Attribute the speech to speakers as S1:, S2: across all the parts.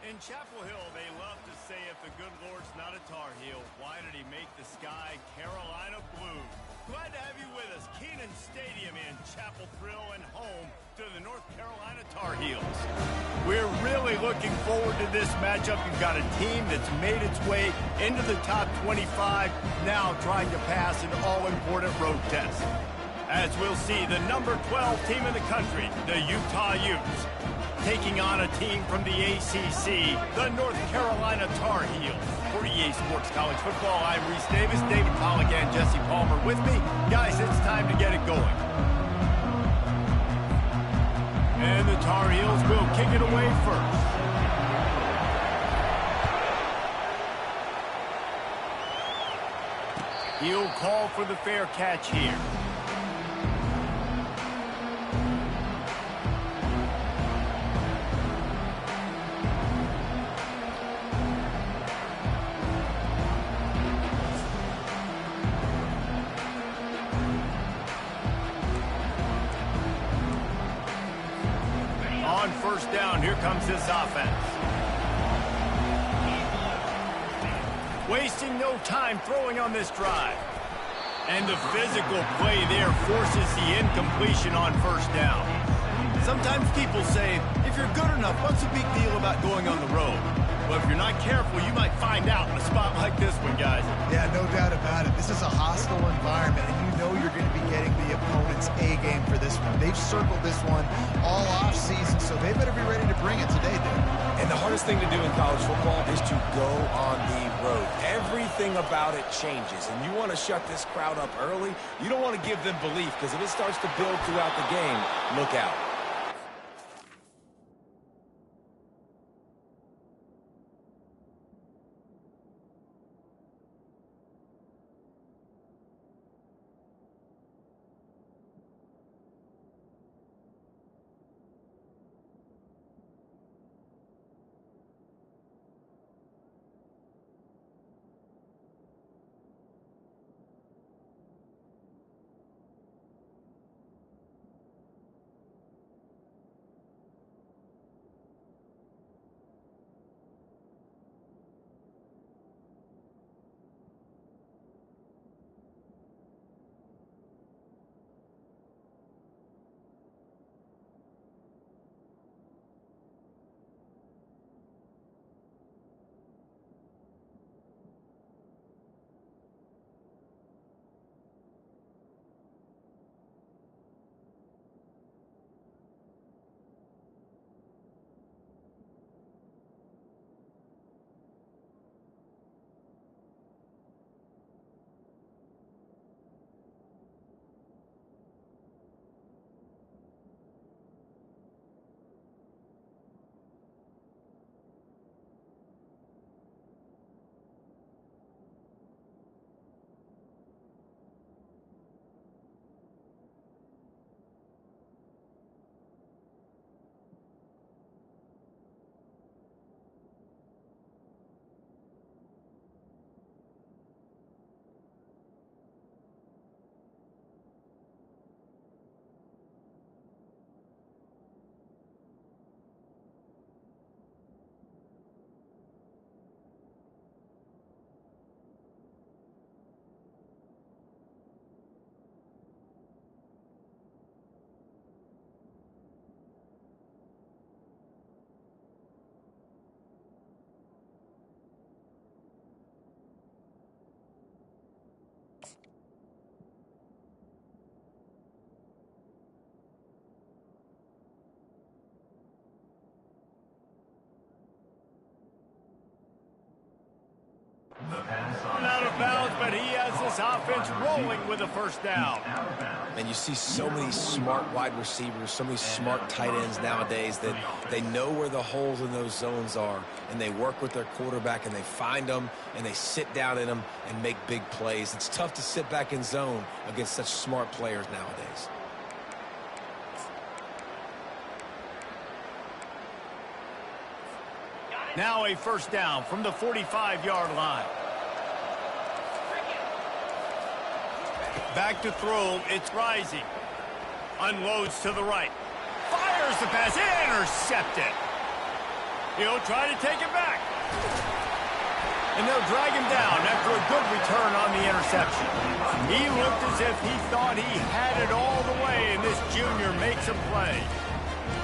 S1: In Chapel Hill, they love to say if the good Lord's not a Tar Heel, why did he make the sky Carolina blue? Glad to have you with us. Kenan Stadium in Chapel Thrill and home to the North Carolina Tar Heels. We're really looking forward to this matchup. You've got a team that's made its way into the top 25, now trying to pass an all-important road test. As we'll see, the number 12 team in the country, the Utah Utes, taking on a team from the ACC, the North Carolina Tar Heels. For EA Sports College Football, I'm Reese Davis, David Colligan, Jesse Palmer with me. Guys, it's time to get it going. And the Tar Heels will kick it away first. He'll call for the fair catch here. On first down, here comes this offense. Wasting no time throwing on this drive. And the physical play there forces the incompletion on first down. Sometimes people say, if you're good enough, what's the big deal about going on the road? Well, if you're not careful, you might find out in a spot like this one, guys.
S2: Yeah, no doubt about it. This is a hostile environment, and you know you're going to be getting the opponent's A-game for this one. They've circled this one all off-season, so they better be ready to bring it today, dude.
S3: And the hardest thing to do in college football is to go on the road. Everything about it changes, and you want to shut this crowd up early. You don't want to give them belief, because if it starts to build throughout the game, look out.
S1: Out of bounds, but he has this offense rolling with a first down.
S3: And you see so many smart wide receivers, so many smart tight ends nowadays that they know where the holes in those zones are, and they work with their quarterback, and they find them, and they sit down in them and make big plays. It's tough to sit back in zone against such smart players nowadays.
S1: Now a first down from the 45-yard line. Back to throw, it's Rising. Unloads to the right. Fires the pass, intercepted. He'll try to take it back. And they'll drag him down after a good return on the interception. He looked as if he thought he had it all the way, and this junior makes a play.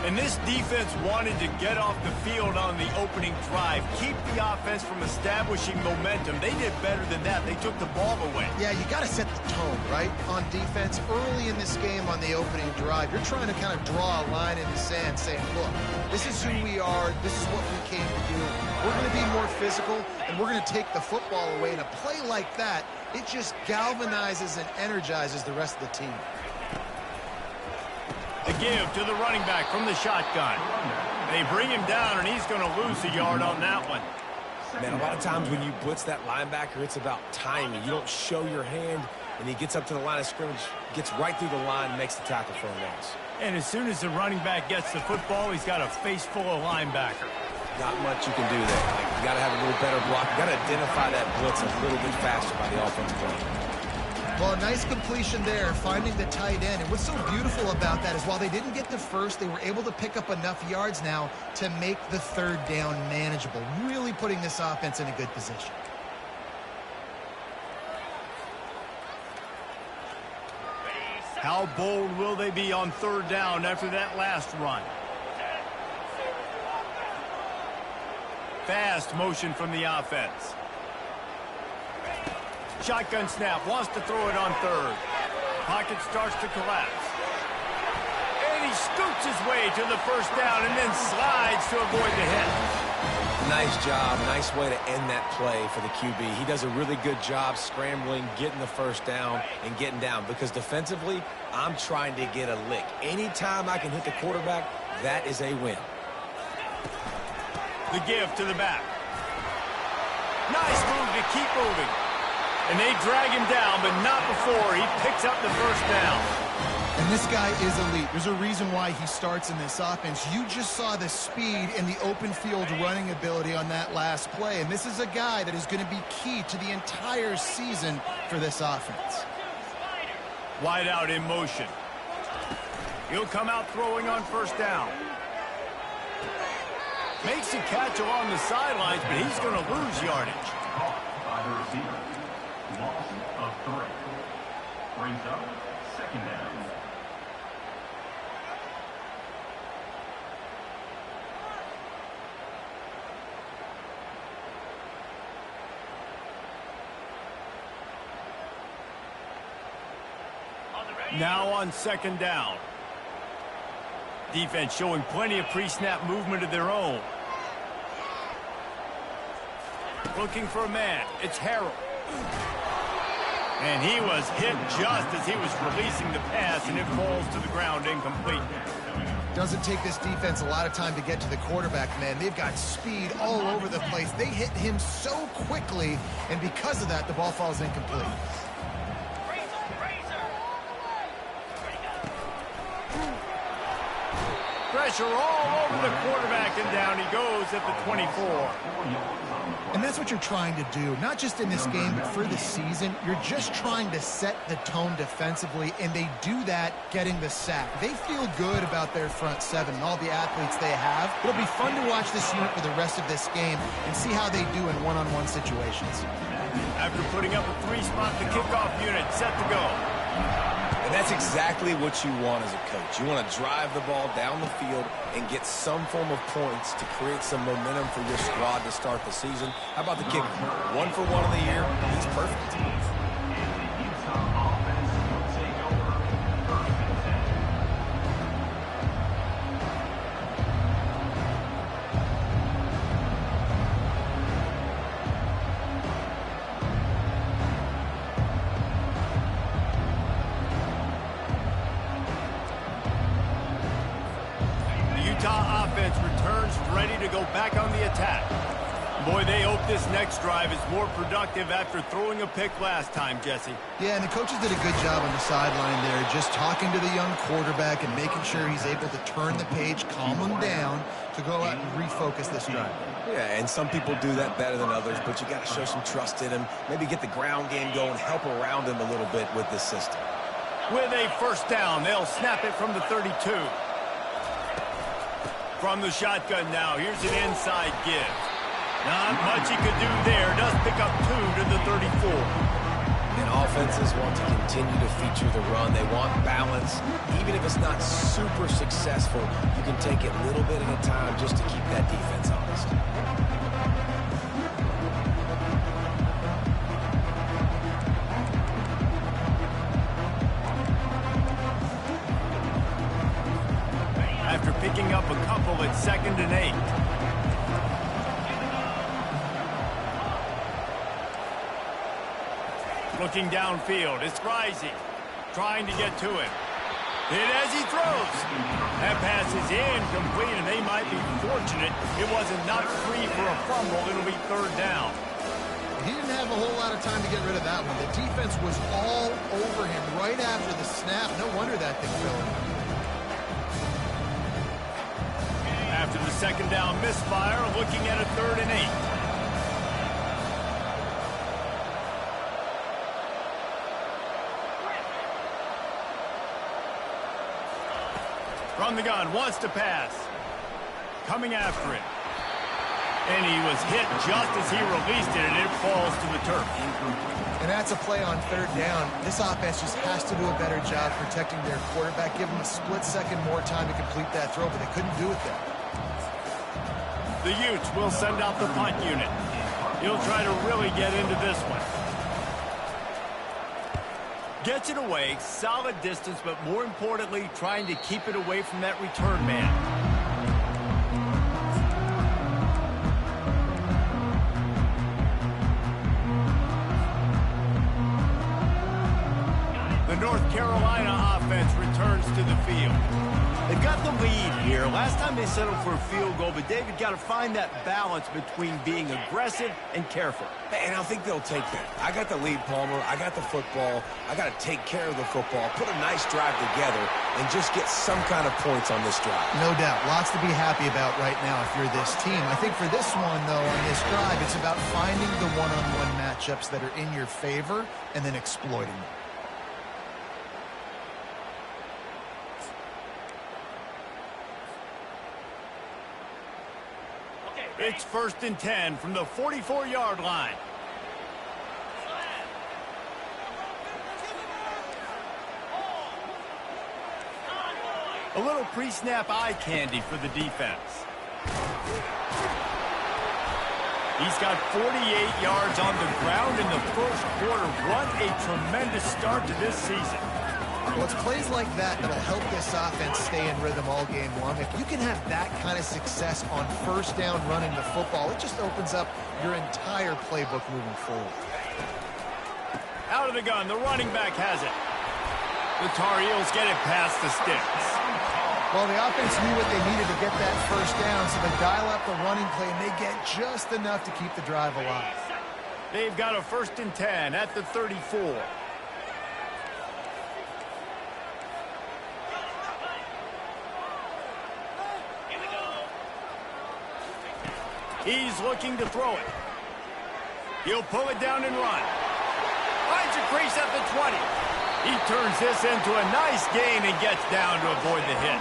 S1: And this defense wanted to get off the field on the opening drive, keep the offense from establishing momentum. They did better than that. They took the ball away.
S2: Yeah, you got to set the tone, right, on defense. Early in this game on the opening drive, you're trying to kind of draw a line in the sand saying, look, this is who we are. This is what we came to do. We're going to be more physical, and we're going to take the football away. And a play like that, it just galvanizes and energizes the rest of the team.
S1: The give to the running back from the shotgun. They bring him down, and he's going to lose a yard on that one.
S3: Man, a lot of times when you blitz that linebacker, it's about timing. You don't show your hand, and he gets up to the line of scrimmage, gets right through the line, and makes the tackle for a loss.
S1: And as soon as the running back gets the football, he's got a face full of linebacker.
S3: Not much you can do there. You got to have a little better block. You got to identify that blitz a little bit faster by the offensive line.
S2: Well, a nice completion there, finding the tight end. And what's so beautiful about that is while they didn't get the first, they were able to pick up enough yards now to make the third down manageable, really putting this offense in a good position.
S1: How bold will they be on third down after that last run? Fast motion from the offense. Shotgun snap, wants to throw it on third. Pocket starts to collapse. And he scoots his way to the first down and then slides to avoid the hit.
S3: Nice job, nice way to end that play for the QB. He does a really good job scrambling, getting the first down, and getting down. Because defensively, I'm trying to get a lick. Anytime I can hit the quarterback, that is a win.
S1: The give to the back. Nice move to keep moving. And they drag him down, but not before he picks up the first down.
S2: And this guy is elite. There's a reason why he starts in this offense. You just saw the speed and the open field running ability on that last play. And this is a guy that is going to be key to the entire season for this offense.
S1: Wide out in motion. He'll come out throwing on first down. Makes a catch along the sidelines, but he's going to lose yardage.
S4: By the receiver. Loss of 3. Brings up second down.
S1: Now on second down. Defense showing plenty of pre-snap movement of their own. Looking for a man. It's Harrell. And he was hit just as he was releasing the pass, and it falls to the ground incomplete.
S2: Doesn't take this defense a lot of time to get to the quarterback, man. They've got speed all over the place. They hit him so quickly, and because of that, the ball falls incomplete.
S1: Pressure all over the quarterback, and down he goes at the 24.
S2: And that's what you're trying to do, not just in this game, but for the season. You're just trying to set the tone defensively, and they do that getting the sack. They feel good about their front seven and all the athletes they have. It'll be fun to watch this unit for the rest of this game and see how they do in one-on-one situations.
S1: After putting up a 3-spot, the kickoff unit set to go.
S3: And that's exactly what you want as a coach. You want to drive the ball down the field and get some form of points to create some momentum for your squad to start the season. How about the kicker? 1 for 1 of the year. He's perfect.
S1: Utah offense returns ready to go back on the attack. Boy, they hope this next drive is more productive after throwing a pick last time, Jesse.
S2: Yeah, and the coaches did a good job on the sideline there, just talking to the young quarterback and making sure he's able to turn the page, calm him down to go out and refocus this drive.
S3: Yeah, and some people do that better than others, but you got to show some trust in him. Maybe get the ground game going, help around him a little bit with this system.
S1: With a first down, they'll snap it from the 32. From the shotgun now, here's an inside give. Not much he could do there. Does pick up 2 to the 34.
S3: And offenses want to continue to feature the run. They want balance. Even if it's not super successful, you can take it little bit at a time just to keep that defense honest.
S1: After picking up a couple at 2nd and 8. Looking downfield, it's Rising, trying to get to him. Hit as he throws. That pass is incomplete, and they might be fortunate it wasn't knocked free for a fumble. It'll be 3rd down.
S2: He didn't have a whole lot of time to get rid of that one. The defense was all over him right after the snap. No wonder that thing fell in.
S1: After the 2nd down misfire, looking at a 3rd and 8. From the gun, wants to pass. Coming after it. And he was hit just as he released it, and it falls to the turf.
S2: And that's a play on 3rd down. This offense just has to do a better job protecting their quarterback. Give him a split second more time to complete that throw, but they couldn't do it there.
S1: The Utes will send out the punt unit. He'll try to really get into this one. Gets it away, solid distance, but more importantly, trying to keep it away from that return man. The North Carolina offense returns to the field. They've got the lead here. Last time they settled for a field goal, but David got to find that balance between being aggressive and careful.
S3: And I think they'll take that. I got the lead, Palmer. I got the football. I got to take care of the football, put a nice drive together, and just get some kind of points on this drive.
S2: No doubt. Lots to be happy about right now if you're this team. I think for this one, though, on this drive, it's about finding the one-on-one matchups that are in your favor and then exploiting them.
S1: It's 1st and 10 from the 44-yard line. A little pre-snap eye candy for the defense. He's got 48 yards on the ground in the 1st quarter. What a tremendous start to this season.
S2: Well, it's plays like that that'll help this offense stay in rhythm all game long. If you can have that kind of success on 1st down running the football, it just opens up your entire playbook moving forward.
S1: Out of the gun, the running back has it. The Tar Heels get it past the sticks.
S2: Well, the offense knew what they needed to get that 1st down, so they dial up the running play, and they get just enough to keep the drive alive.
S1: They've got a 1st and 10 at the 34. He's looking to throw it. He'll pull it down and run. Finds a crease at the 20. He turns this into a nice gain and gets down to avoid the hit.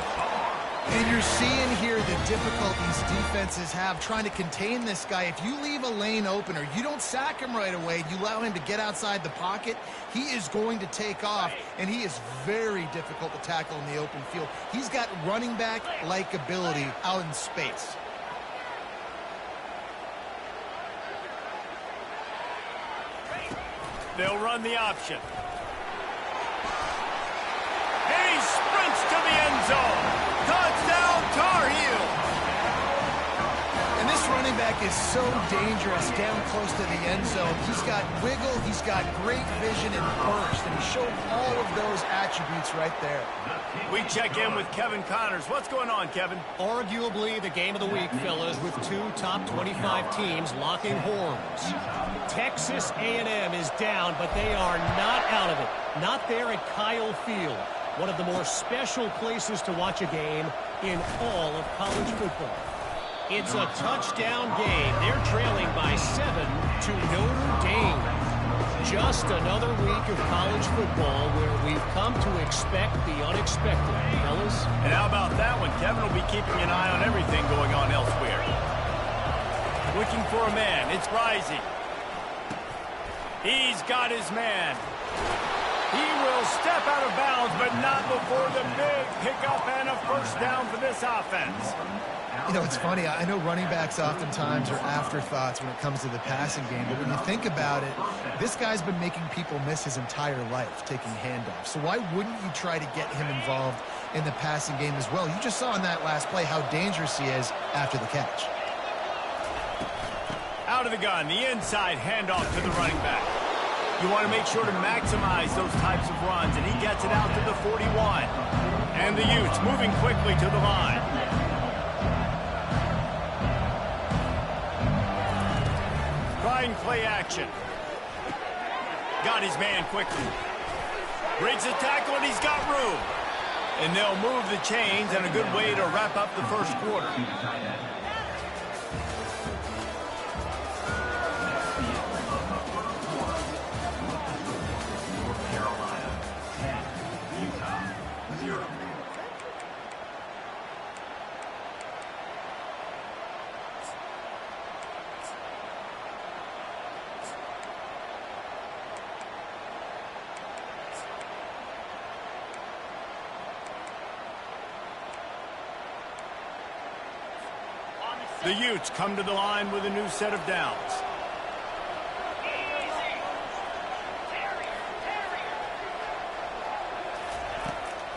S2: And you're seeing here the difficulties defenses have trying to contain this guy. If you leave a lane open or you don't sack him right away, you allow him to get outside the pocket, he is going to take off, and he is very difficult to tackle in the open field. He's got running back-like ability out in space.
S1: They'll run the option. And he sprints to the end zone. Touchdown, Tar Heels.
S2: And this running back is so dangerous down close to the end zone. He's got wiggle, he's got great vision and burst, and he showed all of those attributes right there.
S1: We check in with Kevin Connors. What's going on, Kevin?
S5: Arguably the game of the week, fellas, with 2 top 25 teams locking horns. Texas A&M is down, but they are not out of it. Not there at Kyle Field, one of the more special places to watch a game in all of college football. It's a touchdown game. They're trailing by 7 to Notre Dame. Just another week of college football where we've come to expect the unexpected, fellas.
S1: And how about that one? Kevin will be keeping an eye on everything going on elsewhere. Looking for a man. It's Rising. He's got his man. He will step out of bounds, but not before the big pickup and a first down for this offense.
S2: You know, it's funny. I know running backs oftentimes are afterthoughts when it comes to the passing game, but when you think about it, this guy's been making people miss his entire life taking handoffs. So why wouldn't you try to get him involved in the passing game as well? You just saw in that last play how dangerous he is after the catch.
S1: Out of the gun, the inside handoff to the running back. You want to make sure to maximize those types of runs, and he gets it out to the 41. And the Utes moving quickly to the line. Trying play action. Got his man quickly. Breaks the tackle, and he's got room. And they'll move the chains, and a good way to wrap up the first quarter. The Utes come to the line with a new set of downs.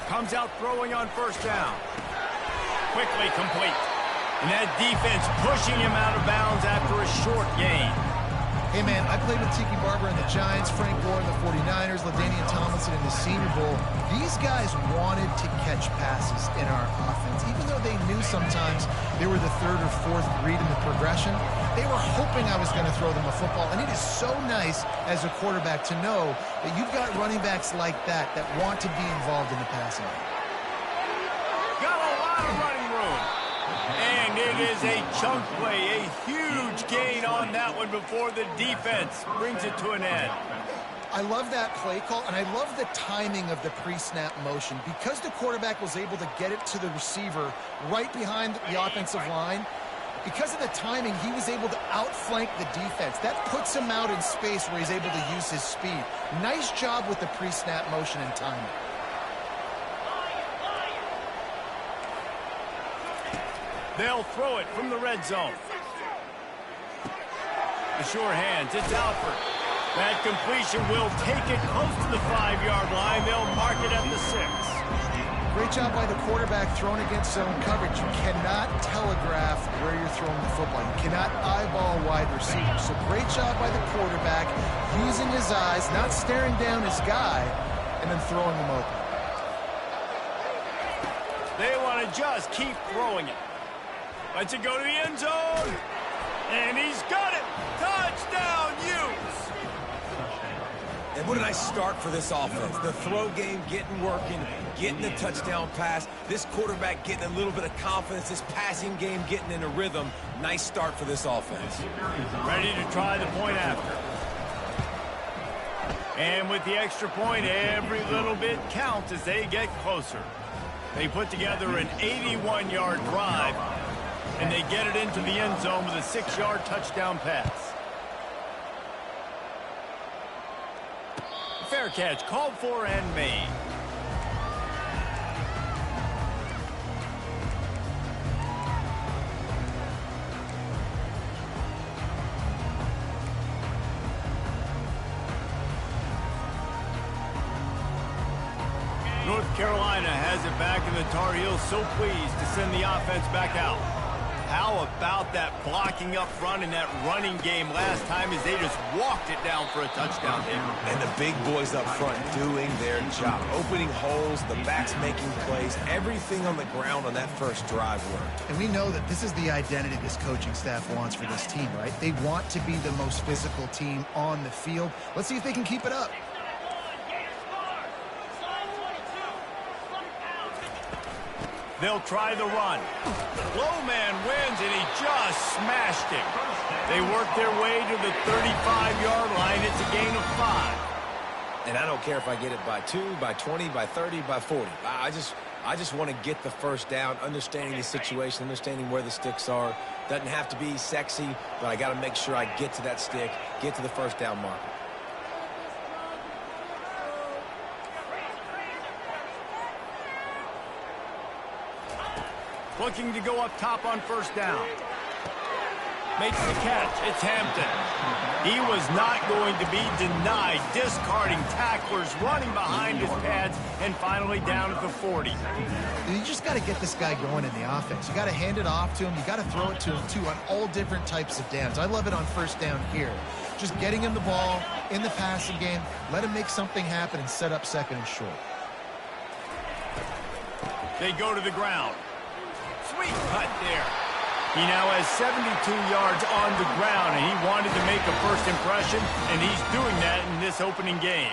S1: Comes out throwing on first down. Quickly complete. And that defense pushing him out of bounds after a short gain.
S2: Hey, man, I played with Tiki Barber and the Giants, Frank Gore and the 49ers, LaDainian Tomlinson in the Senior Bowl. These guys wanted to catch passes in our offense. Even though they knew sometimes they were the third or fourth read in the progression, they were hoping I was going to throw them a football. And it is so nice as a quarterback to know that you've got running backs like that that want to be involved in the passing game.
S1: Got a lot of running room. And it is a chunk play, a huge gain on that one before the defense brings it to an end.
S2: I love that play call, and I love the timing of the pre-snap motion. Because the quarterback was able to get it to the receiver right behind the offensive line, because of the timing, he was able to outflank the defense. That puts him out in space where he's able to use his speed. Nice job with the pre-snap motion and timing.
S1: They'll throw it from the red zone. The sure hands, it's Alford. That completion will take it close to the 5-yard line. They'll mark it at the 6.
S2: Great job by the quarterback throwing against zone coverage. You cannot telegraph where you're throwing the football. You cannot eyeball wide receiver. So great job by the quarterback using his eyes, not staring down his guy, and then throwing him open.
S1: They want to just keep throwing it. Lets it go to the end zone. And he's got it. Touchdown, Utes.
S3: And what a nice start for this offense. The throw game getting working, getting the touchdown pass. This quarterback getting a little bit of confidence. This passing game getting in a rhythm. Nice start for this offense.
S1: Ready to try the point after. And with the extra point, every little bit counts as they get closer. They put together an 81-yard drive, and they get it into the end zone with a 6-yard touchdown pass. Fair catch, called for and made. North Carolina has it back, and the Tar Heels so pleased to send the offense back out. How about that blocking up front and that running game last time as they just walked it down for a touchdown here.
S3: And the big boys up front doing their job. Opening holes, the backs making plays, everything on the ground on that first drive worked.
S2: And we know that this is the identity this coaching staff wants for this team, right? They want to be the most physical team on the field. Let's see if they can keep it up.
S1: They'll try the run. Low man wins, and he just smashed him. They work their way to the 35-yard line. It's a gain of 5.
S3: And I don't care if I get it by 2, by 20, by 30, by 40. I just want to get the first down, understanding the situation, understanding where the sticks are. Doesn't have to be sexy, but I got to make sure I get to that stick, get to the first down marker.
S1: Looking to go up top on first down. Makes the catch. It's Hampton. He was not going to be denied, discarding tacklers, running behind his pads, and finally down at the 40.
S2: You just got to get this guy going in the offense. You got to hand it off to him. You got to throw it to him, too, on all different types of downs. I love it on first down here. Just getting him the ball in the passing game, let him make something happen and set up second and short.
S1: They go to the ground. Sweet cut there. He now has 72 yards on the ground, and he wanted to make a first impression, and he's doing that in this opening game.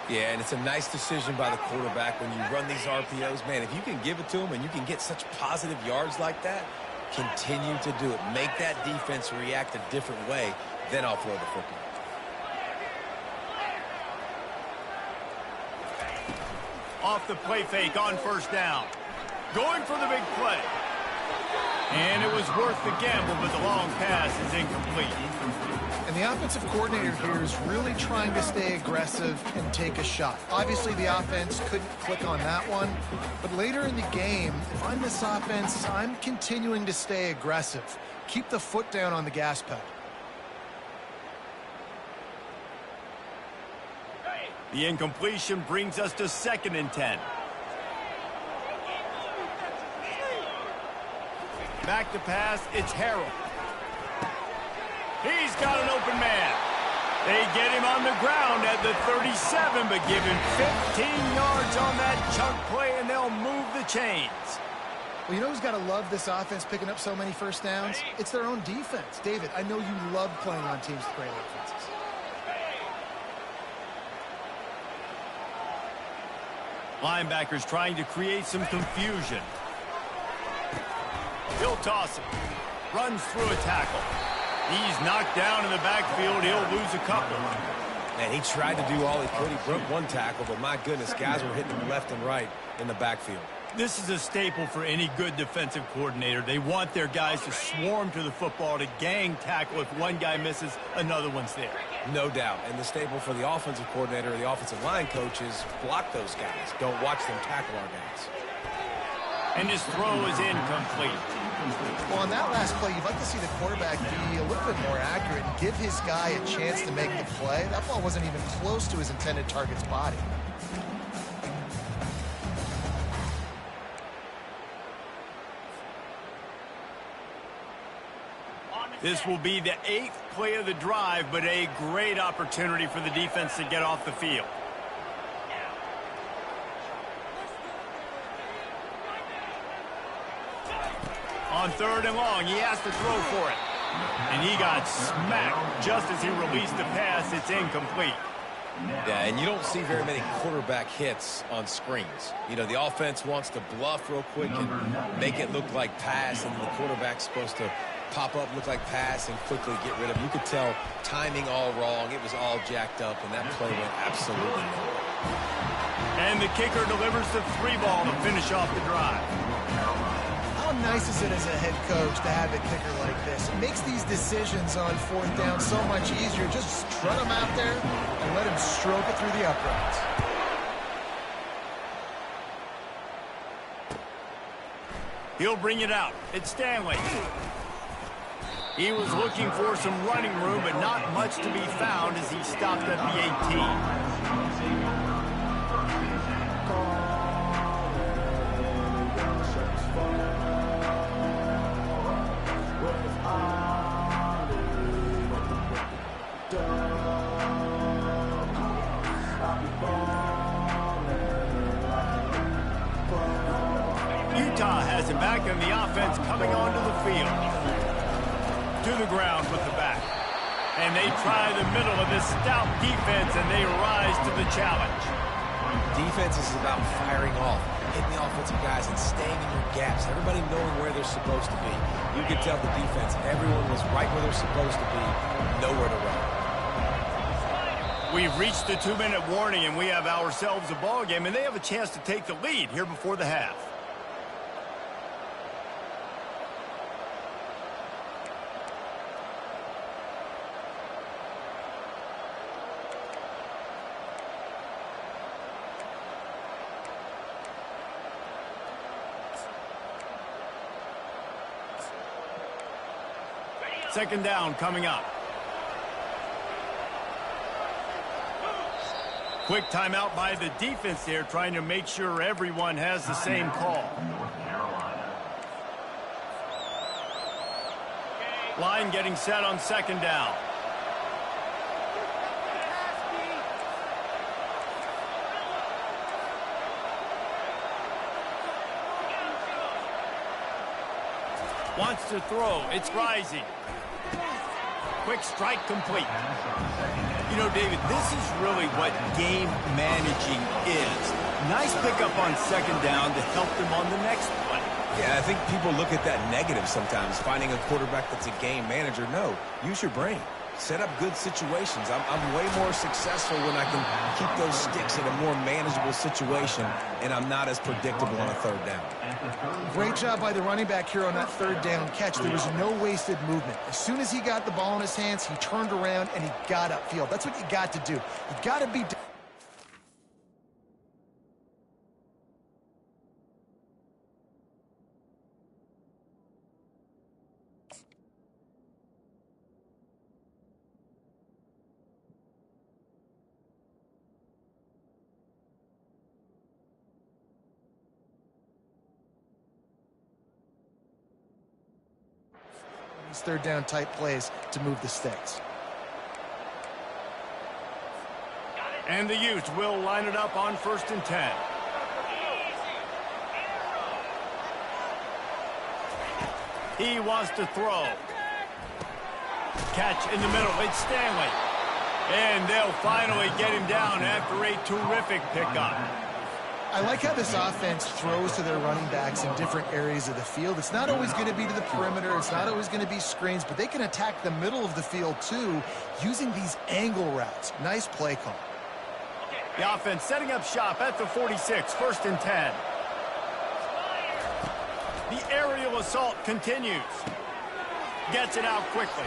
S3: Yeah, and it's a nice decision by the quarterback when you run these RPOs. Man, if you can give it to him and you can get such positive yards like that, continue to do it. Make that defense react a different way, then I'll throw the football.
S1: Off the play fake on first down. Going for the big play. And it was worth the gamble, but the long pass is incomplete.
S2: And the offensive coordinator here is really trying to stay aggressive and take a shot. Obviously, the offense couldn't click on that one. But later in the game, if I'm this offense, I'm continuing to stay aggressive. Keep the foot down on the gas pedal.
S1: The incompletion brings us to 2nd and 10. Back to pass, it's Harrell. He's got an open man. They get him on the ground at the 37, but give him 15 yards on that chunk play, and they'll move the chains.
S2: Well, you know who's got to love this offense picking up so many first downs? It's their own defense. David, I know you love playing on teams with great offenses.
S1: Linebackers trying to create some confusion. He'll toss it. Runs through a tackle. He's knocked down in the backfield. He'll lose a couple.
S3: And he tried to do all he could. He broke one tackle, but my goodness, guys were hitting him left and right in the backfield.
S1: This is a staple for any good defensive coordinator. They want their guys to swarm to the football, to gang tackle. If one guy misses, another one's there.
S3: No doubt. And the staple for the offensive coordinator or the offensive line coaches, block those guys. Don't watch them tackle our guys.
S1: And his throw is incomplete.
S2: Well, on that last play, you'd like to see the quarterback be a little bit more accurate and give his guy a chance to make the play. That ball wasn't even close to his intended target's body.
S1: This will be the 8th play of the drive, but a great opportunity for the defense to get off the field. On 3rd and long, he has to throw for it. And he got smacked just as he released the pass. It's incomplete.
S3: Yeah, and you don't see very many quarterback hits on screens. You know, the offense wants to bluff real quick and make it look like pass, and the quarterback's supposed to pop up, look like pass, and quickly get rid of it. You could tell timing all wrong. It was all jacked up, and that play went absolutely nowhere.
S1: And the kicker delivers the 3-ball to finish off the drive.
S2: How nice is it as a head coach to have a kicker like this? It makes these decisions on 4th down so much easier. Just strut him out there and let him stroke it through the uprights.
S1: He'll bring it out. It's Stanley. He was looking for some running room, but not much to be found as he stopped at the 18. Utah has it back, and the offense coming onto the field. To the ground with the back. And they try the middle of this stout defense, and they rise to the challenge.
S3: Defense is about firing off. hitting the offensive guys and staying in your gaps, everybody knowing where they're supposed to be. You could tell the defense, everyone was right where they're supposed to be, nowhere to run.
S1: We've reached the 2-minute warning, and we have ourselves a ball game, and they have a chance to take the lead here before the half. Second down coming up. Quick timeout by the defense there, trying to make sure everyone has the same call. Line getting set on second down. Wants to throw. It's rising. Quick strike complete. You know, David, this is really what game managing is. Nice pickup on second down to help them on the next play.
S3: Yeah, I think people look at that negative sometimes, finding a quarterback that's a game manager. No, use your brain. Set up good situations. I'm way more successful when I can keep those sticks in a more manageable situation, and I'm not as predictable on a third down.
S2: Great job by the running back here on that third down catch. There was no wasted movement. As soon as he got the ball in his hands, he turned around and he got upfield. That's what you got to do. You got to be... third down type plays to move the sticks.
S1: And the Utes will line it up on 1st and 10. He wants to throw. Catch in the middle. It's Stanley. And they'll finally get him down after a terrific pickup.
S2: I like how this offense throws to their running backs in different areas of the field. It's not always going to be to the perimeter. It's not always going to be screens, but they can attack the middle of the field, too, using these angle routes. Nice play call.
S1: The offense setting up shop at the 46, 1st and 10. The aerial assault continues. Gets it out quickly.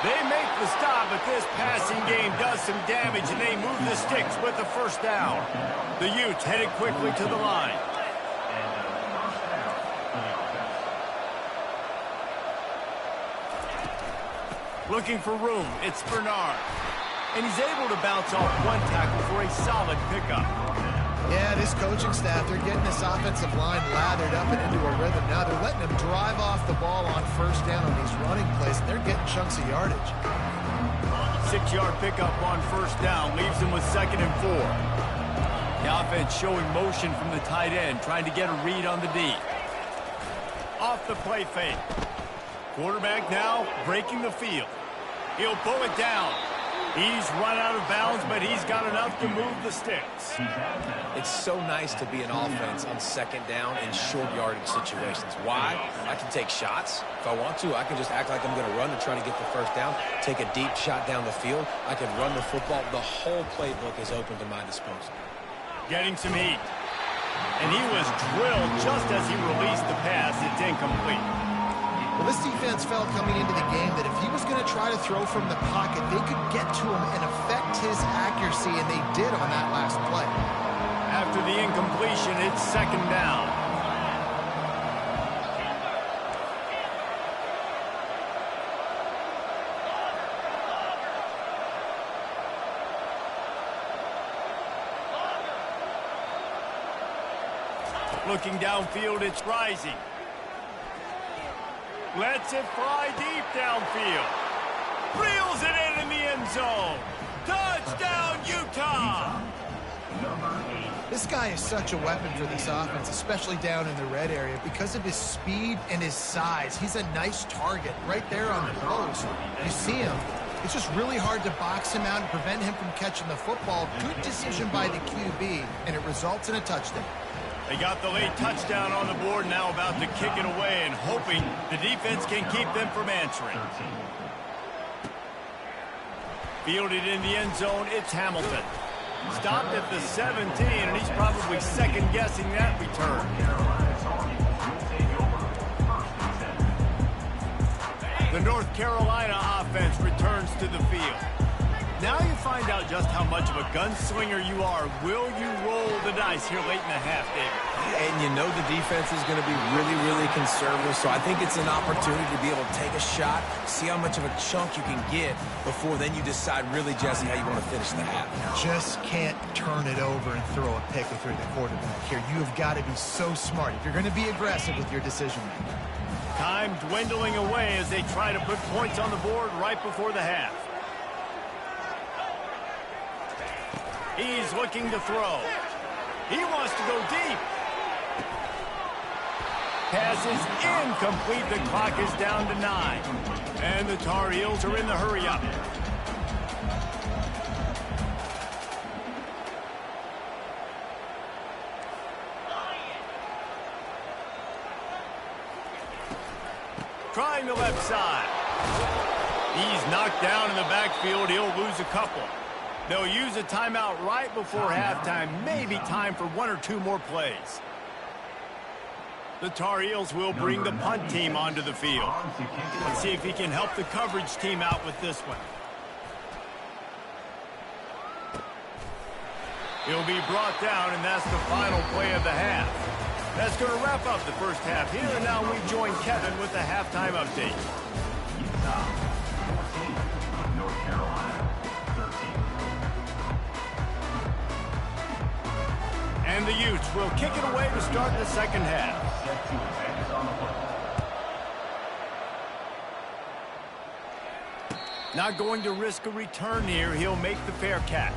S1: They make the stop, but this passing game does some damage, and they move the sticks with the first down. The Utes headed quickly to the line. Looking for room, it's Bernard. And he's able to bounce off one tackle for a solid pickup.
S2: Yeah, this coaching staff, they're getting this offensive line lathered up and into a rhythm. Now they're letting them drive off the ball on first down on these running plays, and they're getting chunks of yardage.
S1: 6-yard pickup on first down leaves them with 2nd and 4. The offense showing motion from the tight end, trying to get a read on the D. Off the play fake. Quarterback now breaking the field. He'll pull it down. He's run out of bounds, but he's got enough to move the sticks.
S3: It's so nice to be an offense on second down in short yardage situations. Why? I can take shots. If I want to, I can just act like I'm going to run to try to get the first down, take a deep shot down the field. I can run the football. The whole playbook is open to my disposal.
S1: Getting some heat. And he was drilled just as he released the pass. It's incomplete.
S2: Well, this defense felt coming into the game that if he was going to try to throw from the pocket, they could get to him and affect his accuracy, and they did on that last play.
S1: After the incompletion, it's 2nd down. Looking downfield, it's rising. Lets it fly deep downfield. Reels it in the end zone. Touchdown, Utah!
S2: This guy is such a weapon for this offense, especially down in the red area, because of his speed and his size. He's a nice target right there on the post. You see him. It's just really hard to box him out and prevent him from catching the football. Good decision by the QB, and it results in a touchdown.
S1: They got the late touchdown on the board, now about to kick it away and hoping the defense can keep them from answering. Fielded in the end zone, it's Hamilton. Stopped at the 17, and he's probably second-guessing that return. The North Carolina offense returns to the field. Now you find out just how much of a gunslinger you are. Will you roll the dice here late in the half, David?
S3: And you know the defense is going to be really, really conservative, so I think it's an opportunity to be able to take a shot, see how much of a chunk you can get before then you decide really, Jesse, how you want to finish the half.
S2: Just can't turn it over and throw a pick if you're the quarterback here. You have got to be so smart if you're going to be aggressive with your decision-making.
S1: Time dwindling away as they try to put points on the board right before the half. He's looking to throw. He wants to go deep. Pass is incomplete. The clock is down to 9. And the Tar Heels are in the hurry-up. Trying the left side. He's knocked down in the backfield. He'll lose a couple. They'll use a timeout right before halftime. Maybe time for 1 or 2 more plays. The Tar Heels will bring the punt team onto the field. Let's see if he can help the coverage team out with this one. He'll be brought down, and that's the final play of the half. That's going to wrap up the first half here, and now we join Kevin with the halftime update.
S4: Utah 14, North Carolina 13.
S1: And the Utes will kick it away to start the second half.
S4: Set to advance on the play.
S1: Not going to risk a return here. He'll make the fair catch.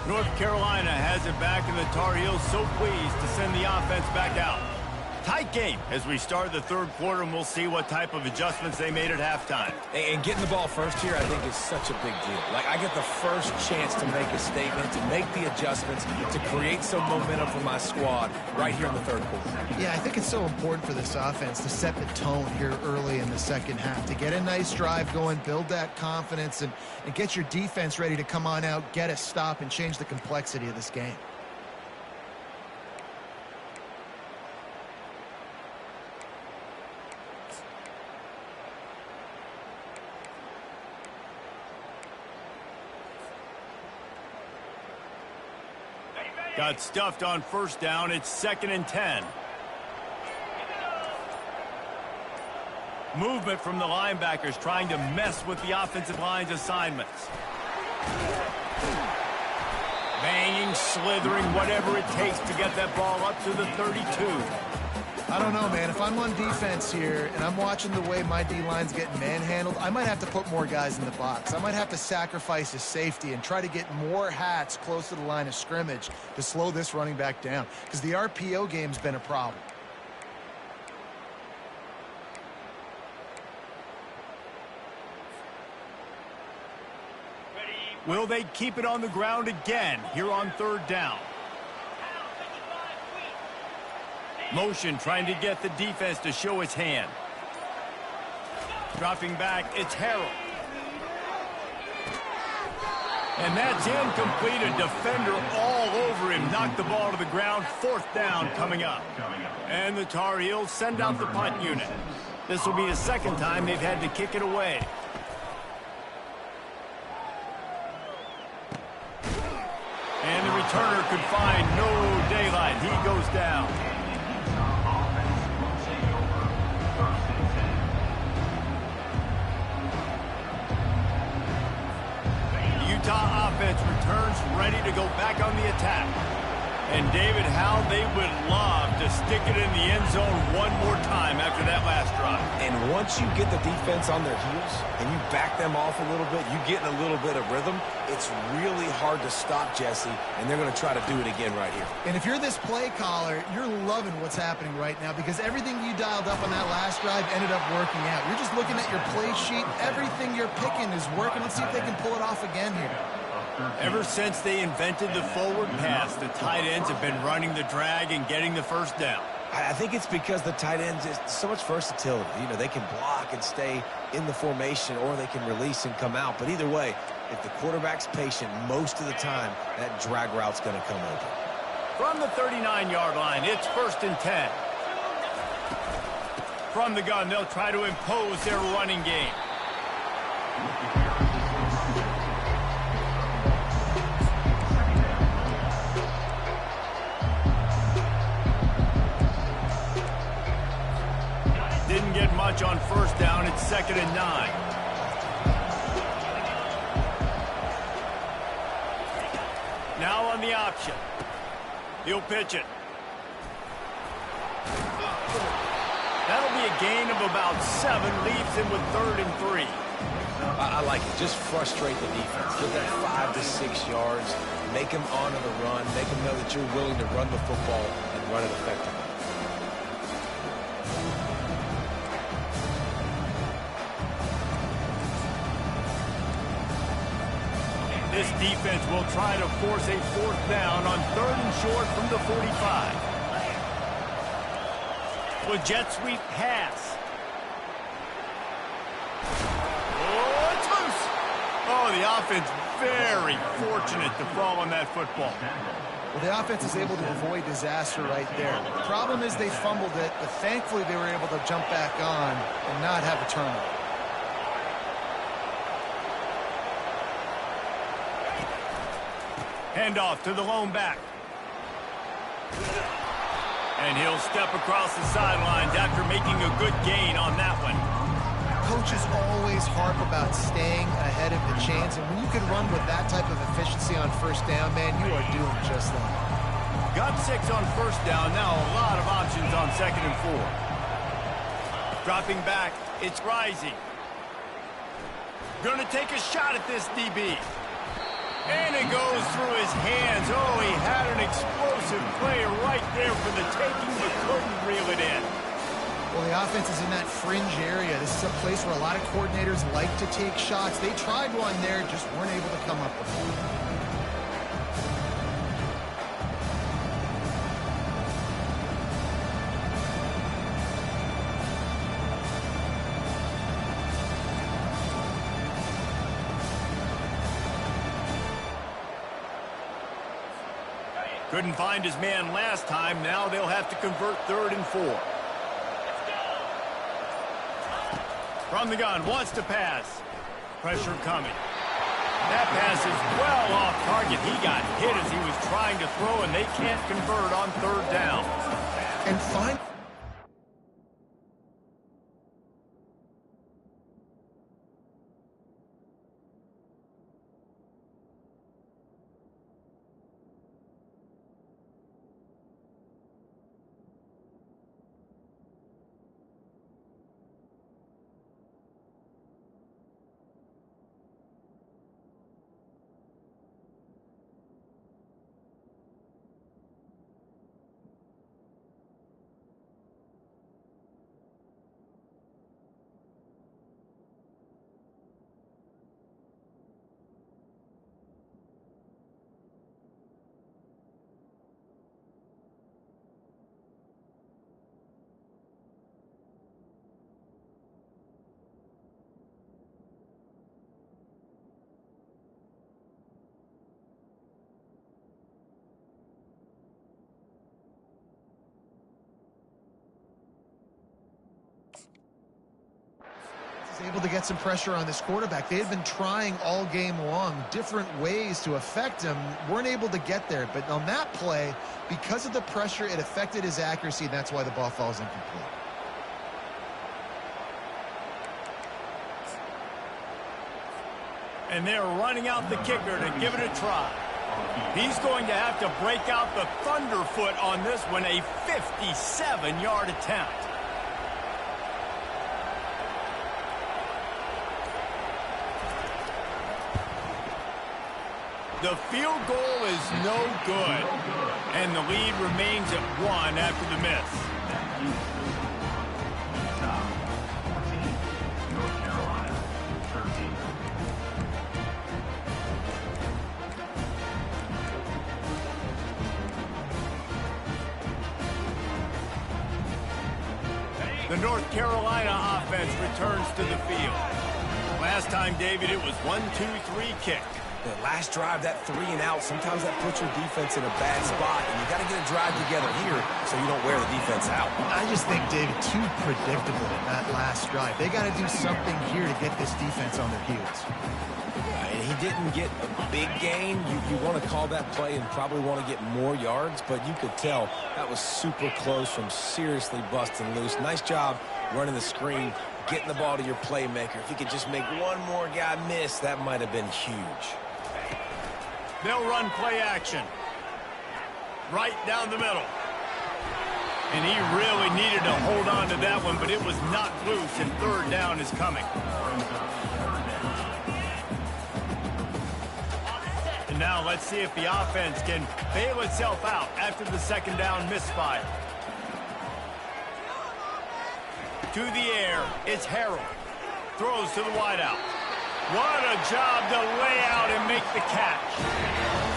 S1: North Carolina has it back, and the Tar Heels so pleased to send the offense back out. Tight game as we start the third quarter, and we'll see what type of adjustments they made at halftime.
S3: And getting the ball first here, I think, is such a big deal. Like, I get the first chance to make a statement, to make the adjustments, to create some momentum for my squad right here in the third quarter.
S2: Yeah, I think it's so important for this offense to set the tone here early in the second half, to get a nice drive going, build that confidence, and get your defense ready to come on out, get a stop, and change the complexity of this game.
S1: Got stuffed on first down. It's 2nd and 10. Movement from the linebackers trying to mess with the offensive line's assignments. Banging, slithering, whatever it takes to get that ball up to the 32.
S2: I don't know, man. If I'm on defense here and I'm watching the way my D-line's getting manhandled, I might have to put more guys in the box. I might have to sacrifice his safety and try to get more hats close to the line of scrimmage to slow this running back down, because the RPO game's been a problem.
S1: Will they keep it on the ground again here on third down? Motion trying to get the defense to show its hand. Dropping back, it's Harrell. And that's incomplete. A defender all over him. Knocked the ball to the ground. 4th down coming up. And the Tar Heels send out the punt unit. This will be the second time they've had to kick it away. And the returner could find no daylight. He goes down. Utah offense returns ready to go back on the attack. And, David, how they would love to stick it in the end zone one more time after that last drive.
S3: And once you get the defense on their heels and you back them off a little bit, you get in a little bit of rhythm, it's really hard to stop, Jesse, and they're going to try to do it again right here.
S2: And if you're this play caller, you're loving what's happening right now because everything you dialed up on that last drive ended up working out. You're just looking at your play sheet. Everything you're picking is working. Let's see if they can pull it off again here.
S1: Ever since they invented the forward pass, the tight ends have been running the drag and getting the first down.
S3: I think it's because the tight ends is so much versatility. You know, they can block and stay in the formation, or they can release and come out. But either way, if the quarterback's patient most of the time, that drag route's going to come open.
S1: From the 39-yard line, it's 1st and 10. From the gun, they'll try to impose their running game. Didn't get much on 1st down. It's 2nd and 9. Now on the option. He'll pitch it. That'll be a gain of about 7. Leaves him with 3rd and 3.
S3: I like it. Just frustrate the defense. Get that 5 to 6 yards. Make them honor the run. Make them know that you're willing to run the football and run it effectively.
S1: This defense will try to force a 4th down on 3rd and short from the 45. With jet sweep pass. Oh, it's loose. Oh, the offense very fortunate to fall on that football.
S2: Well, the offense is able to avoid disaster right there. The problem is they fumbled it, but thankfully they were able to jump back on and not have a turnover.
S1: Handoff to the lone back. And he'll step across the sidelines after making a good gain on that one.
S2: Coaches always harp about staying ahead of the chains, and when you can run with that type of efficiency on 1st down, man, you are doing just that.
S1: Got 6 on 1st down. Now a lot of options on 2nd and 4. Dropping back. It's rising. Gonna take a shot at this DB. And it goes through his hands. Oh, he had an explosive play right there for the taking, but couldn't reel it in.
S2: Well, the offense is in that fringe area. This is a place where a lot of coordinators like to take shots. They tried one there, just weren't able to come up with one.
S1: Couldn't find his man last time. Now they'll have to convert 3rd and 4. From the gun, wants to pass. Pressure coming. That pass is well off target. He got hit as he was trying to throw, and they can't convert on 3rd down.
S2: And finally, able to get some pressure on this quarterback. They had been trying all game long different ways to affect him, weren't able to get there. But on that play, because of the pressure, it affected his accuracy, and that's why the ball falls incomplete.
S1: And they're running out the kicker to give it a try. He's going to have to break out the thunderfoot on this one, a 57-yard attempt. The field goal is no good, and the lead remains at 1 after the miss.
S4: North Carolina, 13.
S1: The North Carolina offense returns to the field. Last time, David, it was 1-2-3 kick.
S3: The last drive, that 3 and out, sometimes that puts your defense in a bad spot, and you got to get a drive together here so you don't wear the defense out.
S2: I just think, David, too predictable in that last drive. They got to do something here to get this defense on their heels.
S3: And he didn't get a big gain. You want to call that play and probably want to get more yards, but you could tell that was super close from seriously busting loose. Nice job running the screen, getting the ball to your playmaker. If you could just make one more guy miss, that might have been huge.
S1: They'll run play action. Right down the middle. And he really needed to hold on to that one, but it was knocked loose, and third down is coming. And now let's see if the offense can bail itself out after the second down misfire. To the air, it's Harrell. Throws to the wideout. What a job to lay out and make the catch.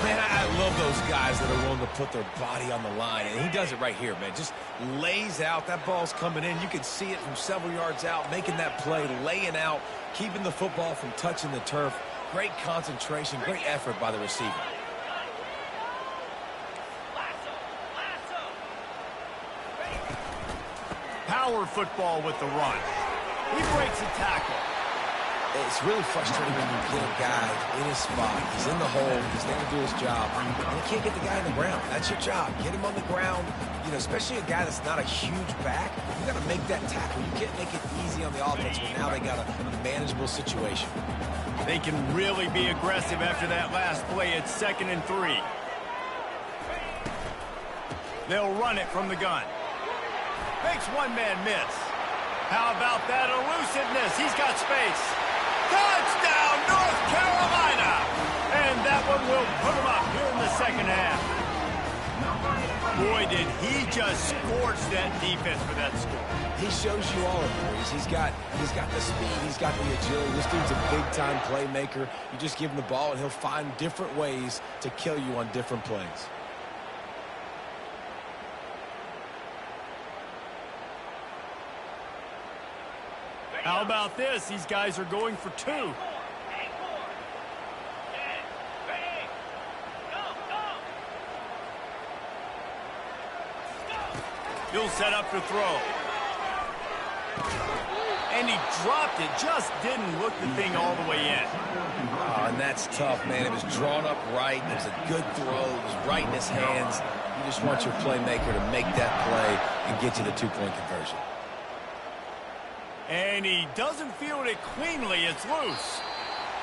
S3: Man, I love those guys that are willing to put their body on the line, and he does it right here, man. Just lays out. That ball's coming in. You can see it from several yards out, making that play, laying out, keeping the football from touching the turf. Great concentration, great effort by the receiver.
S1: Power football with the run. He breaks a tackle.
S3: It's really frustrating when you get a guy in his spot. He's in the hole. He's there to do his job. And you can't get the guy on the ground. That's your job. Get him on the ground. You know, especially a guy that's not a huge back. You got to make that tackle. You can't make it easy on the offense, but now they got a manageable situation.
S1: They can really be aggressive after that last play. It's 2nd and 3. They'll run it from the gun. Makes one man miss. How about that elusiveness? He's got space. Touchdown, North Carolina! And that one will put them up here in the second half. Boy, did he just scorch that defense for that score.
S3: He shows you all of it. He's got the speed. He's got the agility. This dude's a big-time playmaker. You just give him the ball, and he'll find different ways to kill you on different plays.
S1: How about this? These guys are going for 2. He'll set up to throw. And he dropped it. Just didn't look the thing all the way in.
S3: Oh, and that's tough, man. It was drawn up right. It was a good throw. It was right in his hands. You just want your playmaker to make that play and get you the 2-point conversion.
S1: And he doesn't field it cleanly. It's loose.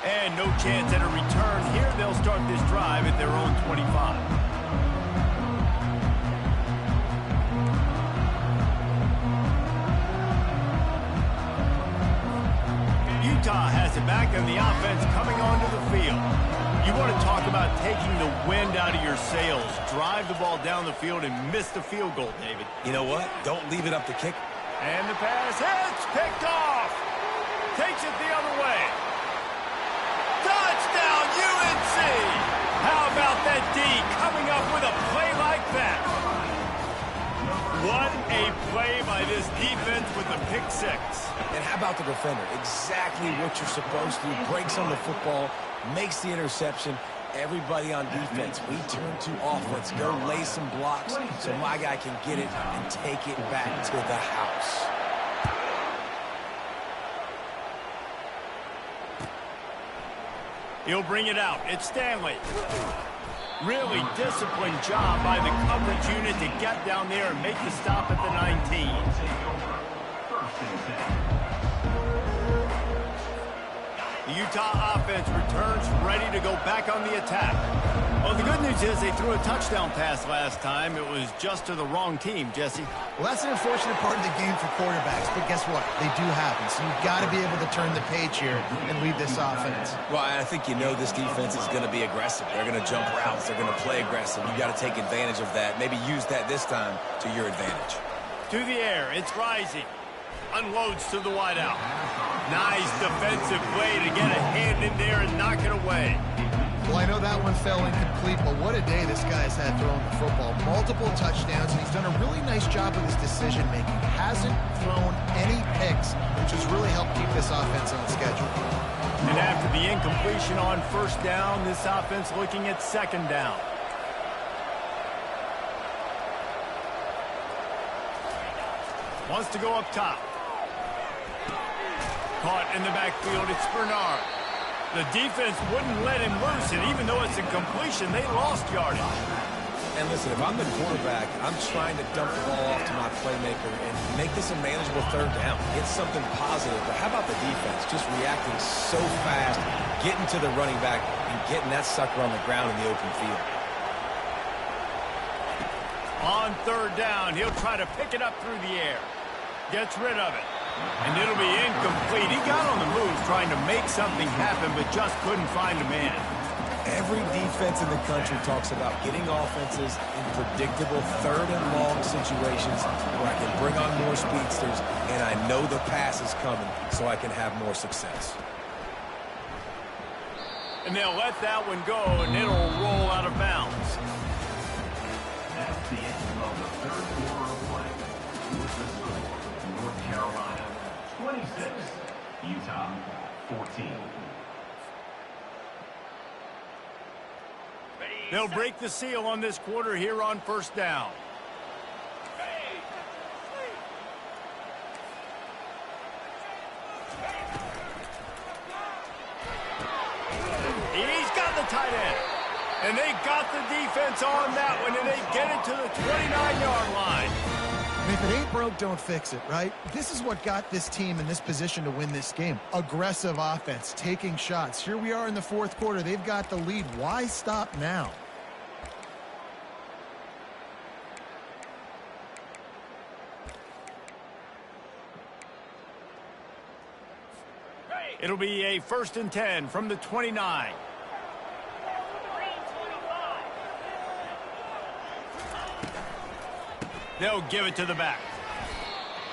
S1: And no chance at a return here. They'll start this drive at their own 25. Utah has it back, and the offense coming onto the field. You want to talk about taking the wind out of your sails. Drive the ball down the field and miss the field goal, David.
S3: You know what? Don't leave it up to kicker.
S1: And the pass hits, picked off. Takes it the other way. Touchdown, UNC! How about that D coming up with a play like that? What a play by this defense with the pick 6.
S3: And how about the defender? Exactly what you're supposed to do. Breaks on the football, makes the interception. Everybody on defense, we turn to offense. Go lay some blocks so my guy can get it and take it back to the house.
S1: He'll bring it out. It's Stanley. Really disciplined job by the coverage unit to get down there and make the stop at the 19. The Utah offense returns ready to go back on the attack. Well, the good news is they threw a touchdown pass last time. It was just to the wrong team, Jesse.
S2: Well, that's an unfortunate part of the game for quarterbacks, but guess what? They do happen, so you've got to be able to turn the page here and lead this offense.
S3: Well, I think you know this defense is going to be aggressive. They're going to jump routes. They're going to play aggressive. You've got to take advantage of that. Maybe use that this time to your advantage.
S1: To the air, it's rising. Unloads to the wideout. Nice defensive play to get a hand in there and knock it away.
S2: Well, I know that one fell incomplete, but what a day this guy's had throwing the football. Multiple touchdowns, and he's done a really nice job with his decision-making. Hasn't thrown any picks, which has really helped keep this offense on schedule.
S1: And after the incompletion on first down, this offense looking at second down. Wants to go up top. Caught in the backfield, it's Bernard. The defense wouldn't let him loose, and even though it's a completion, they lost yardage.
S3: And listen, if I'm the quarterback, I'm trying to dump the ball off to my playmaker and make this a manageable third down. Get something positive. But how about the defense? Just reacting so fast, getting to the running back, and getting that sucker on the ground in the open field.
S1: On third down, he'll try to pick it up through the air. Gets rid of it. And it'll be incomplete. He got on the move trying to make something happen, but just couldn't find a man.
S3: Every defense in the country talks about getting offenses in predictable third and long situations where I can bring on more speedsters, and I know the pass is coming, so I can have more success.
S1: And they'll let that one go, and it'll roll out of bounds.
S4: That's the end of the third quarter of play. With the score, North Carolina 26, Utah 14.
S1: They'll break the seal on this quarter here on first down. He's got the tight end. And they got the defense on that one, and they get it to the 29-yard line.
S2: And if it ain't broke, don't fix it, right? This is what got this team in this position to win this game. Aggressive offense, taking shots. Here we are in the fourth quarter. They've got the lead. Why stop now?
S1: It'll be a 1st and 10 from the 29. They'll give it to the back.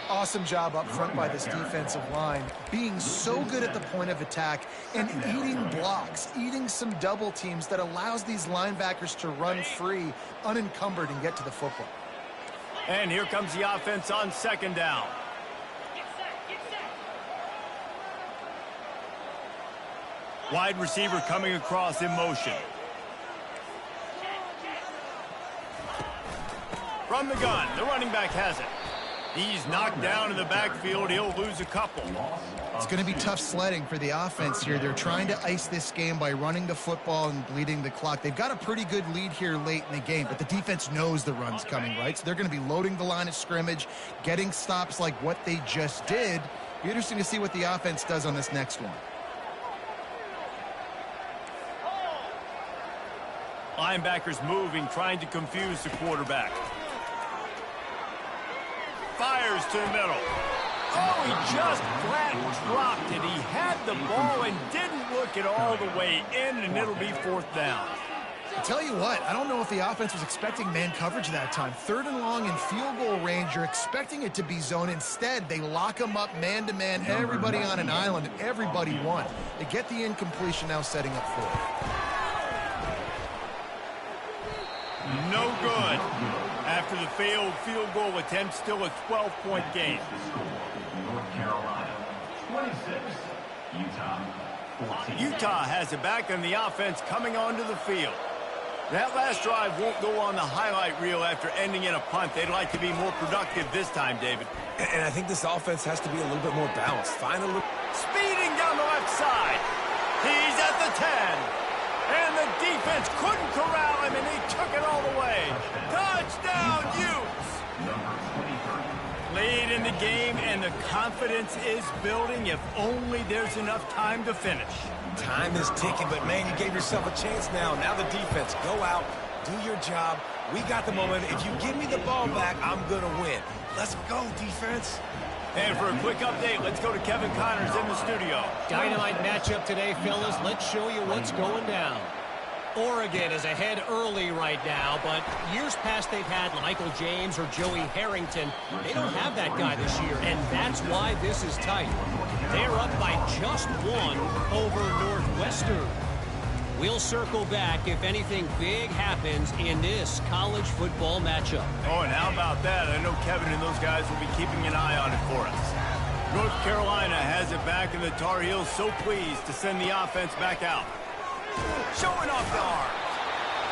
S2: Awesome job up front by this defensive line, being so good at the point of attack and eating blocks, eating some double teams that allows these linebackers to run free, unencumbered, and get to the football.
S1: And here comes the offense on second down. Wide receiver coming across in motion. From the gun, the running back has it. He's knocked down in the backfield. He'll lose a couple.
S2: It's going to be tough sledding for the offense here. They're trying to ice this game by running the football and bleeding the clock. They've got a pretty good lead here late in the game, but the defense knows the run's coming, right? So they're going to be loading the line of scrimmage, getting stops like what they just did. Be interesting to see what the offense does on this next one.
S1: Linebackers moving, trying to confuse the quarterback. Fires to the middle. Oh, he just flat dropped it. He had the ball and didn't look it all the way in, and it'll be 4th down.
S2: I'll tell you what, I don't know if the offense was expecting man coverage that time. 3rd and long in field goal range, you're expecting it to be zone. Instead, they lock them up man-to-man, everybody on an island, and everybody won. They get the incompletion, now setting up 4th.
S1: No good. After the failed field goal attempt, still a 12-point game.
S4: North Carolina 26, Utah 14.
S1: Utah has it back on the offense coming onto the field. That last drive won't go on the highlight reel after ending in a punt. They'd like to be more productive this time, David.
S3: And I think this offense has to be a little bit more balanced. Find a little...
S1: Speeding down the left side. He's at the 10. And the defense couldn't corral him, and he took it all the way. Touchdown, Utes! late in the game, and the confidence is building if only there's enough time to finish.
S3: Time is ticking, but, man, you gave yourself a chance now. Now the defense, go out, do your job. We got the momentum. If you give me the ball back, I'm going to win. Let's go, defense.
S1: And for a quick update, let's go to Kevin Connors in the studio.
S5: Dynamite matchup today, fellas. Let's show you what's going down. Oregon is ahead early right now, but years past they've had Michael James or Joey Harrington. They don't have that guy this year, and that's why this is tight. They're up by just one over Northwestern. We'll circle back if anything big happens in this college football matchup.
S1: Oh, and how about that? I know Kevin and those guys will be keeping an eye on it for us. North Carolina has it back, and the Tar Heels so pleased to send the offense back out. Showing off the arm.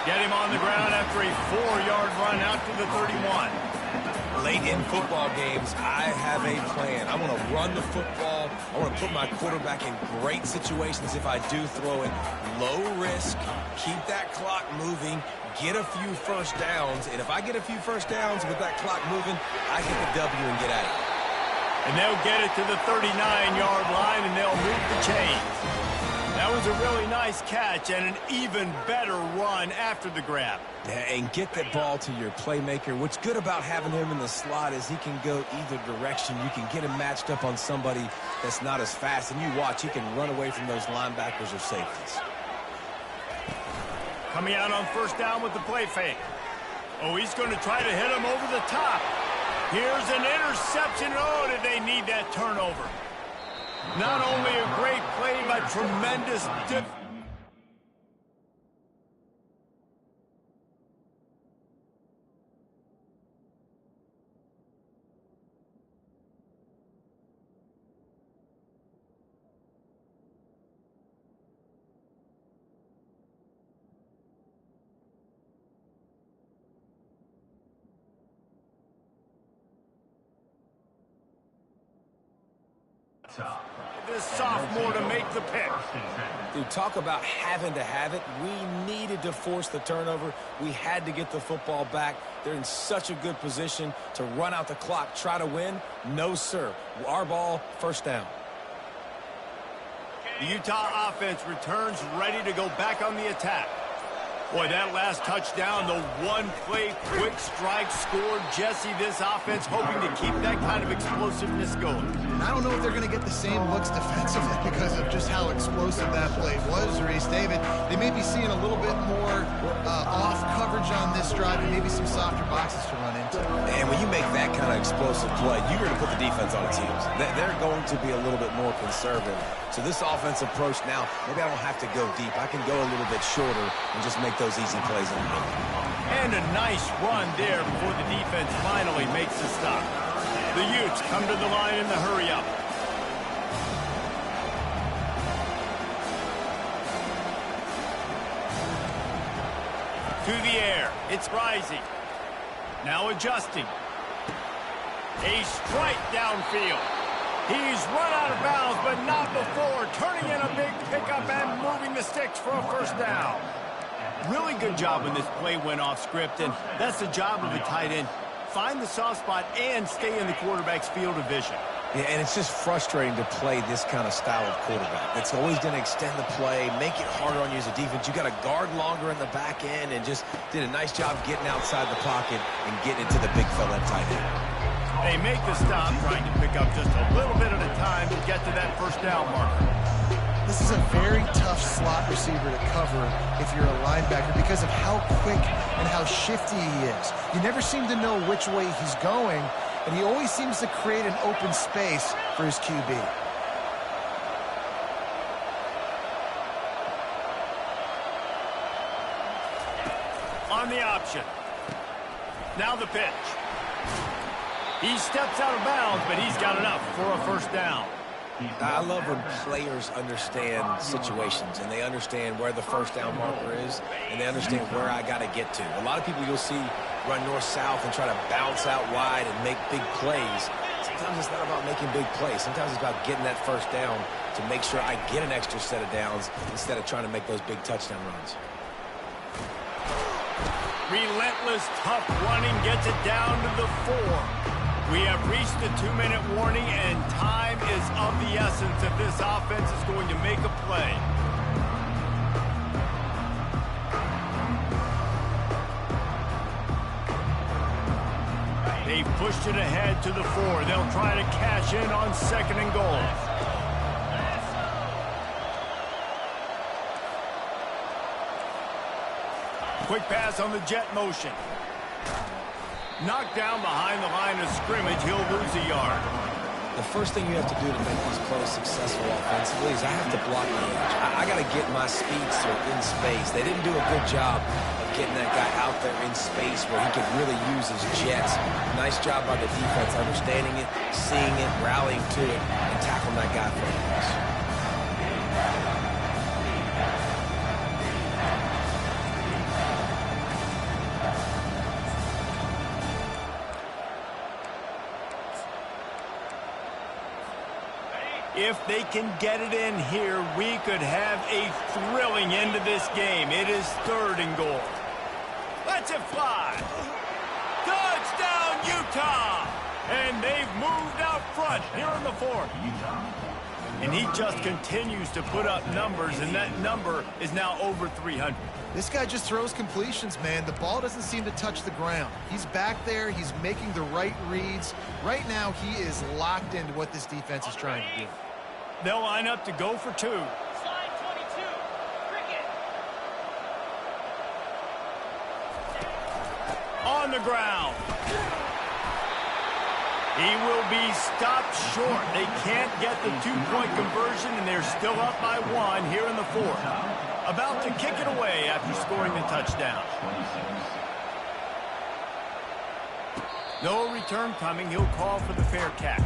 S1: Get him on the ground after a 4-yard run out to the 31.
S3: Late in football games, I have a plan. I want to run the football. I want to put my quarterback in great situations if I do throw it. Low risk, keep that clock moving, get a few first downs. And if I get a few first downs with that clock moving, I get the W and get out of it.
S1: And they'll get it to the 39-yard line, and they'll move the chains. That was a really nice catch and an even better run after the grab.
S3: And get that ball to your playmaker. What's good about having him in the slot is he can go either direction. You can get him matched up on somebody that's not as fast. And you watch, he can run away from those linebackers or safeties.
S1: Coming out on first down with the play fake. Oh, he's going to try to hit him over the top. Here's an interception. Oh, did they need that turnover? Not only a great play, but tremendous this sophomore to make the pick.
S3: Dude, talk about having to have it. We needed to force the turnover. We had to get the football back. They're in such a good position to run out the clock, try to win. No, sir. Our ball, first down.
S1: The Utah offense returns ready to go back on the attack. Boy, that last touchdown, the one-play quick strike scored. Jesse, this offense hoping to keep that kind of explosiveness going.
S2: I don't know if they're going to get the same looks defensively because of just how explosive that play was, Reese. David, they may be seeing a little bit more off coverage on this drive and maybe some softer boxes to run into.
S3: And when you make that kind of explosive play, you're going to put the defense on its heels. They're going to be a little bit more conservative. So this offense approach now, maybe I don't have to go deep. I can go a little bit shorter and just make those easy plays in the middle.
S1: And a nice run there before the defense finally makes the stop. The Utes come to the line in the hurry-up. To the air. It's rising. Now adjusting. A strike downfield. He's run out of bounds, but not before. Turning in a big pickup and moving the sticks for a first down. Really good job when this play went off script, and that's the job of a tight end. Find the soft spot and stay in the quarterback's field of vision.
S3: Yeah, and it's just frustrating to play this kind of style of quarterback. It's always going to extend the play, make it harder on you as a defense. You got to guard longer in the back end, and just did a nice job getting outside the pocket and getting into the big fella tight end.
S1: They make the stop, trying to pick up just a little bit at a time to get to that first down marker.
S2: This is a very tough slot receiver to cover if you're a linebacker because of how quick and how shifty he is. You never seem to know which way he's going, and he always seems to create an open space for his QB.
S1: On the option. Now the pitch. He steps out of bounds, but he's got enough for a first down.
S3: I love when players understand situations and they understand where the first down marker is and they understand where I got to get to. A lot of people you'll see run north-south and try to bounce out wide and make big plays. Sometimes it's not about making big plays. Sometimes it's about getting that first down to make sure I get an extra set of downs instead of trying to make those big touchdown runs.
S1: Relentless, tough running gets it down to the 4. We have reached the 2-minute warning, and time is of the essence if this offense is going to make a play. They've pushed it ahead to the 4. They'll try to cash in on 2nd and goal. Quick pass on the jet motion. Knocked down behind the line of scrimmage. He'll lose a yard.
S3: The first thing you have to do to make these plays successful offensively is I have to block the edge. I got to get my speedster in space. They didn't do a good job of getting that guy out there in space where he could really use his jets. Nice job by the defense, understanding it, seeing it, rallying to it, and tackling that guy for a loss.
S1: If they can get it in here, we could have a thrilling end to this game. It is 3rd and goal. Let's it fly. Touchdown, Utah! And they've moved out front here in the 4th. And he just continues to put up numbers, and that number is now over 300.
S2: This guy just throws completions, man. The ball doesn't seem to touch the ground. He's back there. He's making the right reads. Right now, he is locked into what this defense is trying to do.
S1: They'll line up to go for 2.
S6: Slide 22, cricket.
S1: On the ground. He will be stopped short. They can't get the 2-point conversion, and they're still up by 1 here in the 4th. About to kick it away after scoring the touchdown. No return coming. He'll call for the fair catch.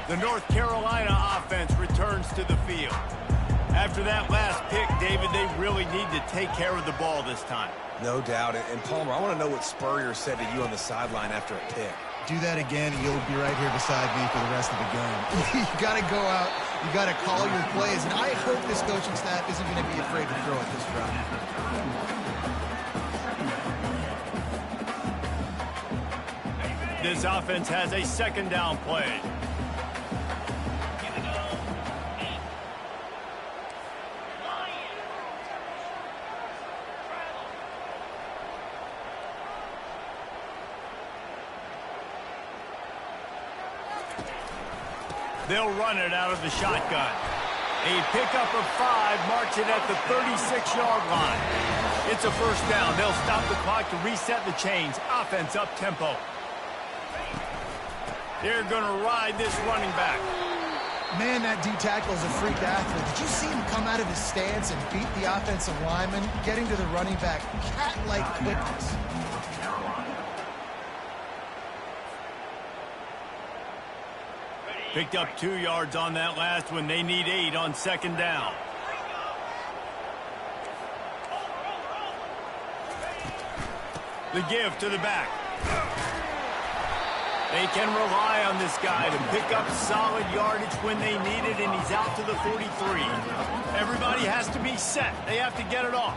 S1: The North Carolina offense returns to the field. After that last pick, David, they really need to take care of the ball this time.
S3: No doubt. And Palmer, I want to know what Spurrier said to you on the sideline after a pick.
S2: Do that again, and you'll be right here beside me for the rest of the game. You got to go out. You got to call your plays. And I hope this coaching staff isn't going to be afraid to throw it this drive.
S1: This offense has a 2nd down play. They'll run it out of the shotgun. A pickup of 5 marks it at the 36-yard line. It's a 1st down. They'll stop the clock to reset the chains. Offense up tempo. They're going to ride this running back.
S2: Man, that D-tackle is a freak athlete. Did you see him come out of his stance and beat the offensive lineman, getting to the running back? Cat-like quickness.
S1: Picked up 2 yards on that last one. They need 8 on 2nd down. The give to the back. They can rely on this guy to pick up solid yardage when they need it, and he's out to the 43. Everybody has to be set. They have to get it off.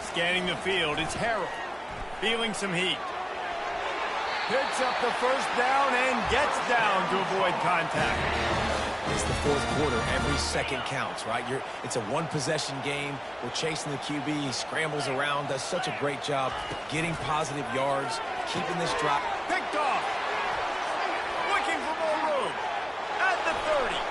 S1: Scanning the field, it's Harrell. Feeling some heat. Picks up the 1st down and gets down to avoid contact.
S3: It's the 4th quarter. Every second counts, right? It's a 1-possession game. We're chasing the QB. He scrambles around, does such a great job getting positive yards, keeping this drive.
S1: Picked off. Looking for more room. At the 30.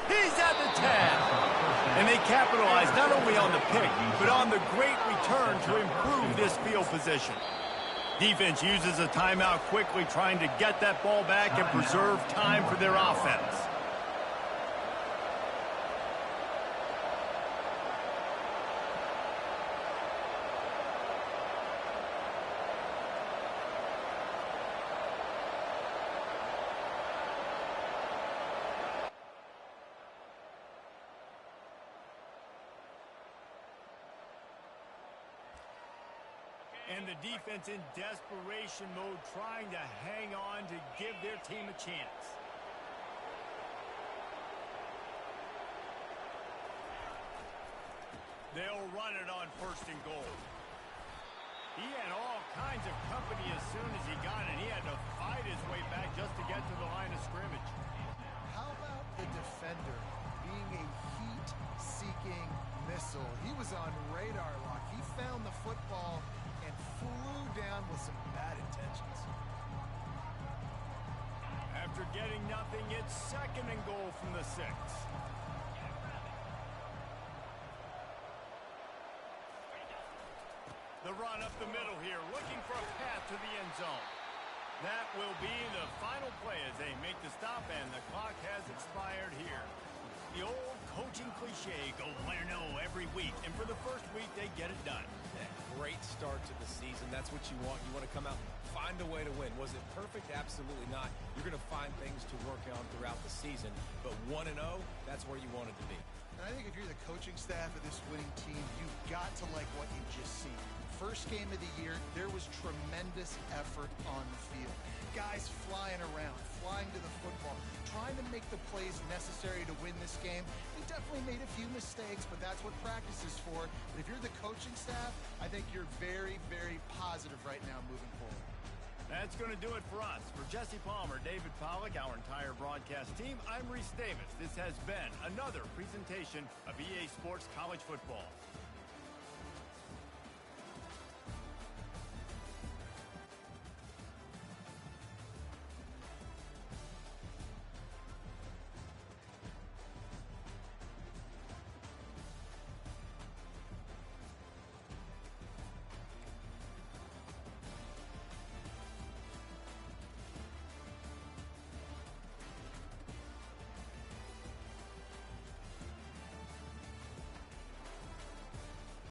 S1: He's at the 10. And they capitalize not only on the pick, but on the great return to improve this field position. Defense uses a timeout quickly, trying to get that ball back and preserve time for their offense. And the defense in desperation mode, trying to hang on to give their team a chance. They'll run it on 1st and goal. He had all kinds of company as soon as he got it. He had to fight his way back just to get to the line of scrimmage.
S2: How about the defender being a heat-seeking missile? He was on radar lock. He found the football and flew down with some bad intentions.
S1: After getting nothing, it's 2nd and goal from the 6. The run up the middle here, looking for a path to the end zone. That will be the final play as they make the stop, and the clock has expired here. The old coaching cliche, go win or no every week, and for the first week, they get it done.
S3: Great start to the season. That's what you want. You want to come out, find a way to win. Was it perfect? Absolutely not. You're going to find things to work on throughout the season, but 1-0, that's where you want it to be.
S2: And I think if you're the coaching staff of this winning team, you've got to like what you've just seen. First game of the year, there was tremendous effort on the field. Guys flying around, flying to the football, trying to make the plays necessary to win this game. They definitely made a few mistakes, but that's what practice is for. But if you're the coaching staff, I think you're very, very positive right now moving forward.
S1: That's going to do it for us. For Jesse Palmer, David Pollack, our entire broadcast team, I'm Reese Davis. This has been another presentation of EA Sports College Football.